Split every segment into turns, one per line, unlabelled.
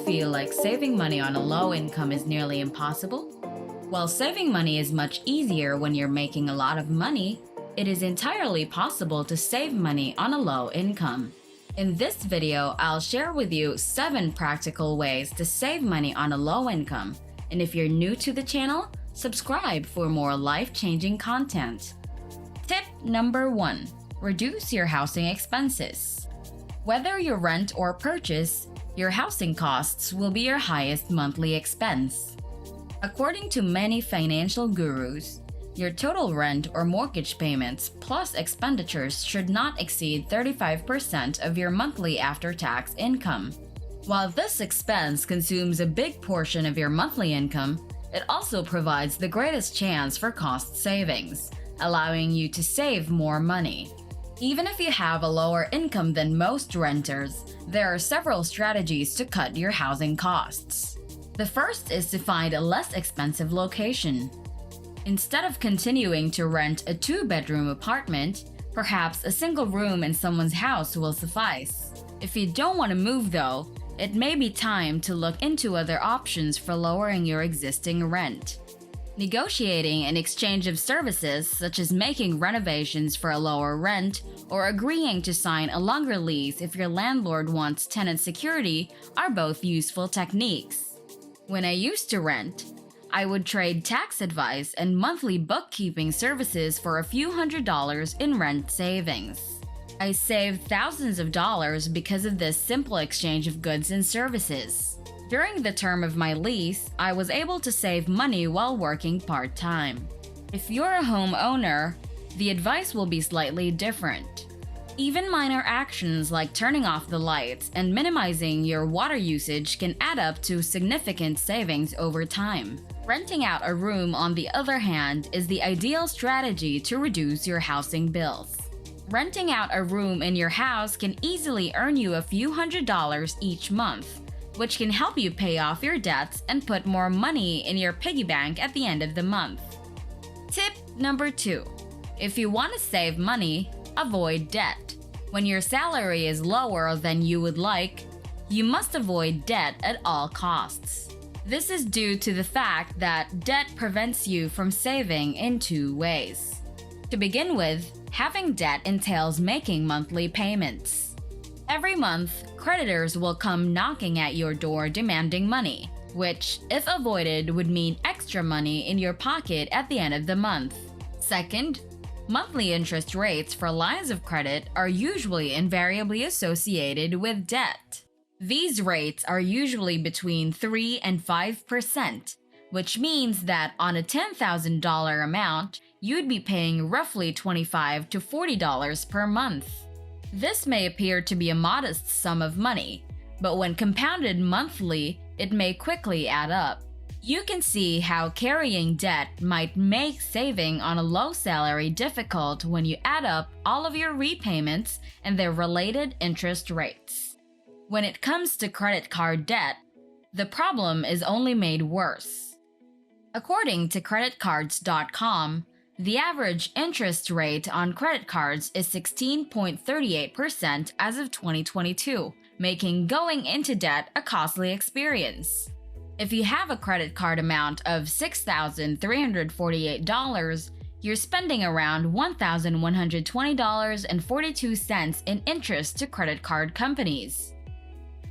feel like saving money on a low income is nearly impossible? While saving money is much easier when you're making a lot of money, it is entirely possible to save money on a low income. In this video, I'll share with you 7 practical ways to save money on a low income. And if you're new to the channel, subscribe for more life-changing content. Tip number 1. Reduce your housing expenses. Whether you rent or purchase, your housing costs will be your highest monthly expense. According to many financial gurus, your total rent or mortgage payments plus expenditures should not exceed 35% of your monthly after-tax income. While this expense consumes a big portion of your monthly income, it also provides the greatest chance for cost savings, allowing you to save more money. Even if you have a lower income than most renters, there are several strategies to cut your housing costs. The first is to find a less expensive location. Instead of continuing to rent a 2-bedroom apartment, perhaps a single room in someone's house will suffice. If you don't want to move though, it may be time to look into other options for lowering your existing rent. Negotiating an exchange of services, such as making renovations for a lower rent or agreeing to sign a longer lease if your landlord wants tenant security, are both useful techniques. When I used to rent, I would trade tax advice and monthly bookkeeping services for a few $100s in rent savings. I saved thousands of dollars because of this simple exchange of goods and services. During the term of my lease, I was able to save money while working part-time. If you're a homeowner, the advice will be slightly different. Even minor actions like turning off the lights and minimizing your water usage can add up to significant savings over time. Renting out a room, on the other hand, is the ideal strategy to reduce your housing bills. Renting out a room in your house can easily earn you a few $100s each month, which can help you pay off your debts and put more money in your piggy bank at the end of the month. Tip number 2. If you want to save money, avoid debt. When your salary is lower than you would like, you must avoid debt at all costs. This is due to the fact that debt prevents you from saving in 2 ways. To begin with, having debt entails making monthly payments. Every month, creditors will come knocking at your door demanding money, which, if avoided, would mean extra money in your pocket at the end of the month. Second, monthly interest rates for lines of credit are usually invariably associated with debt. These rates are usually between 3 and 5%, which means that on a $10,000 amount, you'd be paying roughly $25 to $40 per month. This may appear to be a modest sum of money, but when compounded monthly, it may quickly add up. You can see how carrying debt might make saving on a low salary difficult when you add up all of your repayments and their related interest rates. When it comes to credit card debt, the problem is only made worse. According to creditcards.com, the average interest rate on credit cards is 16.38% as of 2022, making going into debt a costly experience. If you have a credit card amount of $6,348, you're spending around $1,120.42 in interest to credit card companies.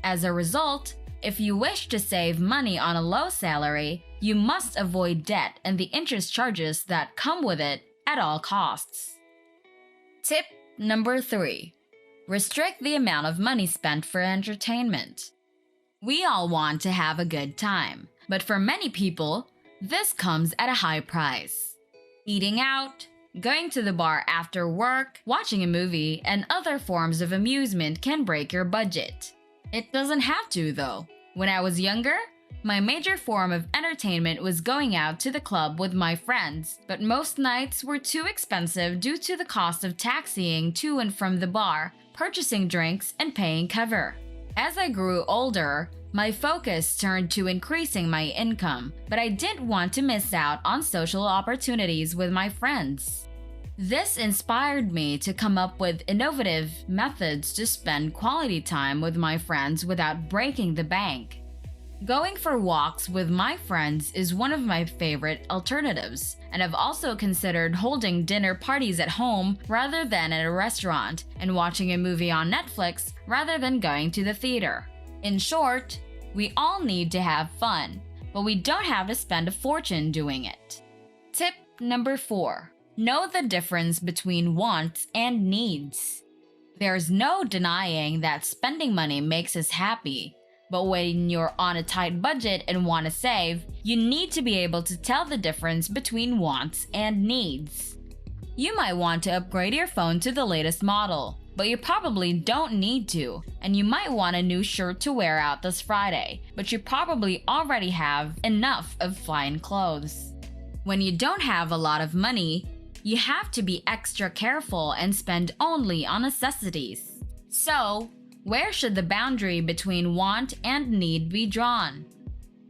As a result, if you wish to save money on a low salary, you must avoid debt and the interest charges that come with it at all costs. Tip number 3. Restrict the amount of money spent for entertainment. We all want to have a good time, but for many people, this comes at a high price. Eating out, going to the bar after work, watching a movie, and other forms of amusement can break your budget. It doesn't have to, though. When I was younger, my major form of entertainment was going out to the club with my friends, but most nights were too expensive due to the cost of taxiing to and from the bar, purchasing drinks, and paying cover. As I grew older, my focus turned to increasing my income, but I didn't want to miss out on social opportunities with my friends. This inspired me to come up with innovative methods to spend quality time with my friends without breaking the bank. Going for walks with my friends is one of my favorite alternatives, and I've also considered holding dinner parties at home rather than at a restaurant, and watching a movie on Netflix rather than going to the theater. In short, we all need to have fun, but we don't have to spend a fortune doing it. Tip number 4. Know the difference between wants and needs. There's no denying that spending money makes us happy, but when you're on a tight budget and want to save, you need to be able to tell the difference between wants and needs. You might want to upgrade your phone to the latest model, but you probably don't need to, and you might want a new shirt to wear out this Friday, but you probably already have enough of fine clothes. When you don't have a lot of money, you have to be extra careful and spend only on necessities. So, where should the boundary between want and need be drawn?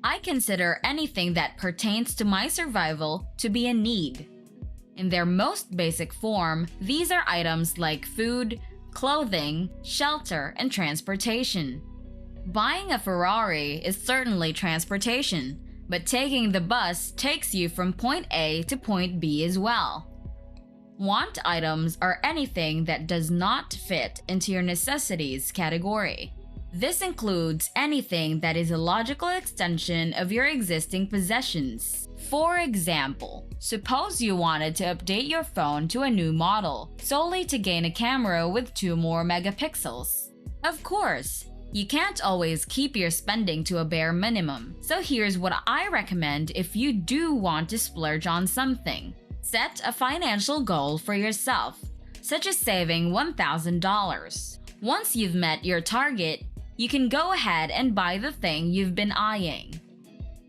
I consider anything that pertains to my survival to be a need. In their most basic form, these are items like food, clothing, shelter, and transportation. Buying a Ferrari is certainly transportation, but taking the bus takes you from point A to point B as well. Want items are anything that does not fit into your necessities category. This includes anything that is a logical extension of your existing possessions. For example, suppose you wanted to update your phone to a new model solely to gain a camera with 2 more megapixels. Of course, you can't always keep your spending to a bare minimum, so here's what I recommend if you do want to splurge on something. Set a financial goal for yourself, such as saving $1,000. Once you've met your target, you can go ahead and buy the thing you've been eyeing.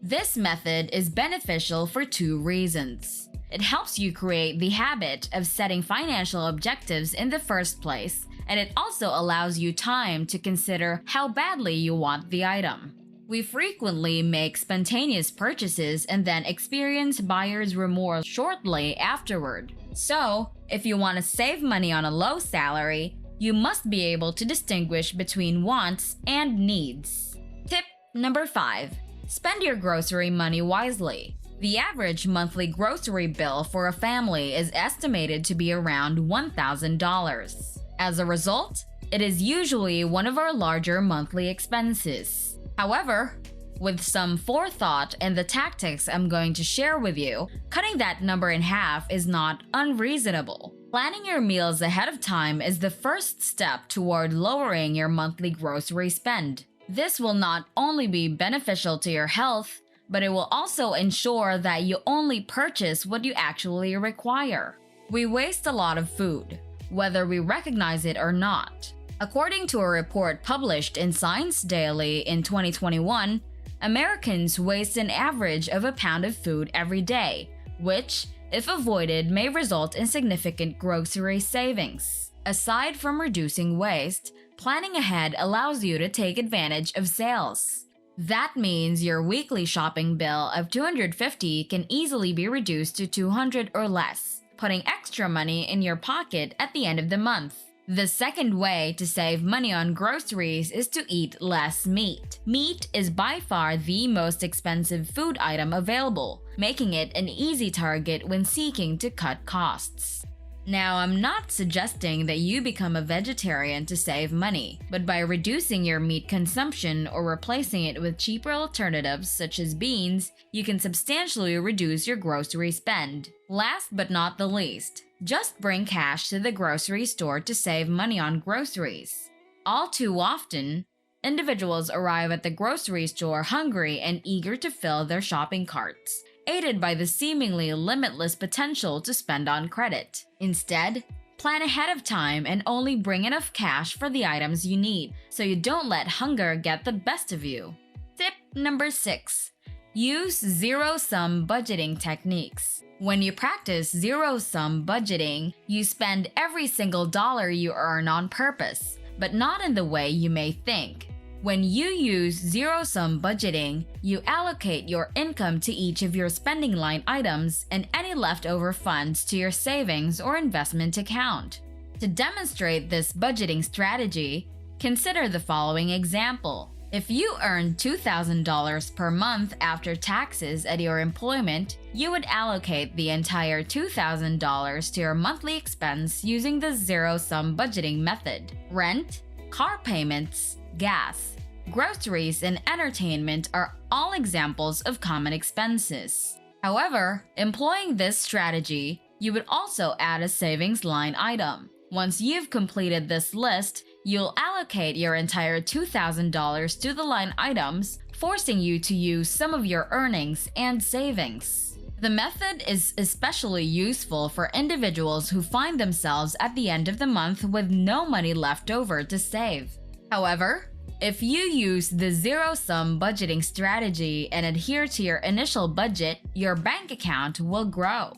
This method is beneficial for 2 reasons. It helps you create the habit of setting financial objectives in the first place, and it also allows you time to consider how badly you want the item. We frequently make spontaneous purchases and then experience buyer's remorse shortly afterward. So, if you want to save money on a low salary, you must be able to distinguish between wants and needs. Tip number 5. Spend your grocery money wisely. The average monthly grocery bill for a family is estimated to be around $1,000. As a result, it is usually one of our larger monthly expenses. However, with some forethought and the tactics I'm going to share with you, cutting that number in half is not unreasonable. Planning your meals ahead of time is the first step toward lowering your monthly grocery spend. This will not only be beneficial to your health, but it will also ensure that you only purchase what you actually require. We waste a lot of food, whether we recognize it or not. According to a report published in Science Daily in 2021, Americans waste an average of a pound of food every day, which, if avoided, may result in significant grocery savings. Aside from reducing waste, planning ahead allows you to take advantage of sales. That means your weekly shopping bill of $250 can easily be reduced to $200 or less, putting extra money in your pocket at the end of the month. The second way to save money on groceries is to eat less meat. Meat is by far the most expensive food item available, making it an easy target when seeking to cut costs. Now, I'm not suggesting that you become a vegetarian to save money, but by reducing your meat consumption or replacing it with cheaper alternatives such as beans, you can substantially reduce your grocery spend. Last but not the least, just bring cash to the grocery store to save money on groceries. All too often, individuals arrive at the grocery store hungry and eager to fill their shopping carts, aided by the seemingly limitless potential to spend on credit. Instead, plan ahead of time and only bring enough cash for the items you need, so you don't let hunger get the best of you. Tip number 6. Use zero-sum budgeting techniques. When you practice zero-sum budgeting, you spend every single dollar you earn on purpose, but not in the way you may think. When you use zero-sum budgeting, you allocate your income to each of your spending line items and any leftover funds to your savings or investment account. To demonstrate this budgeting strategy, consider the following example. If you earn $2,000 per month after taxes at your employment, you would allocate the entire $2,000 to your monthly expense using the zero-sum budgeting method. Rent, car payments, gas, groceries, and entertainment are all examples of common expenses. However, employing this strategy, you would also add a savings line item. Once you've completed this list, you'll allocate your entire $2,000 to the line items, forcing you to use some of your earnings and savings. The method is especially useful for individuals who find themselves at the end of the month with no money left over to save. However, if you use the zero-sum budgeting strategy and adhere to your initial budget, your bank account will grow.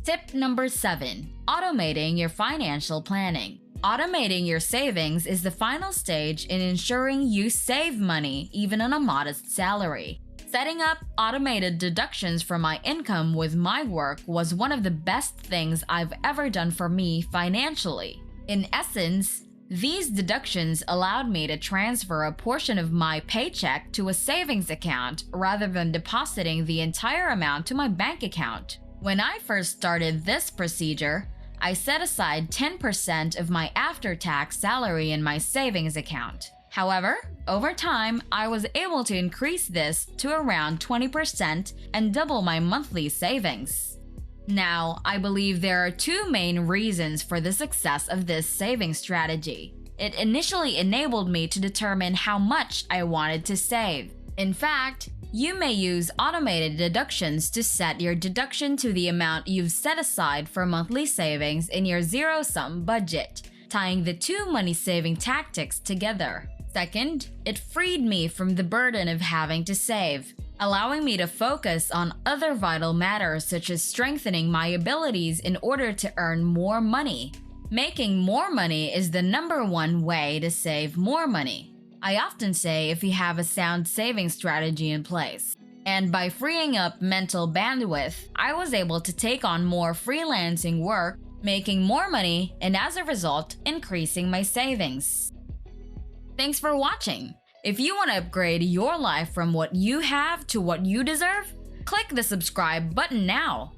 Tip number 7. Automating your financial planning. Automating your savings is the final stage in ensuring you save money even on a modest salary. Setting up automated deductions from my income with my work was one of the best things I've ever done for me financially. In essence, these deductions allowed me to transfer a portion of my paycheck to a savings account rather than depositing the entire amount to my bank account. When I first started this procedure, I set aside 10% of my after-tax salary in my savings account. However, over time, I was able to increase this to around 20% and double my monthly savings. Now, I believe there are two main reasons for the success of this saving strategy. It initially enabled me to determine how much I wanted to save. In fact, you may use automated deductions to set your deduction to the amount you've set aside for monthly savings in your zero-sum budget, tying the two money-saving tactics together. Second, it freed me from the burden of having to save, allowing me to focus on other vital matters such as strengthening my abilities in order to earn more money. Making more money is the #1 way to save more money. I often say if you have a sound saving strategy in place. And by freeing up mental bandwidth, I was able to take on more freelancing work, making more money, and as a result, increasing my savings. Thanks for watching. If you want to upgrade your life from what you have to what you deserve, click the subscribe button now.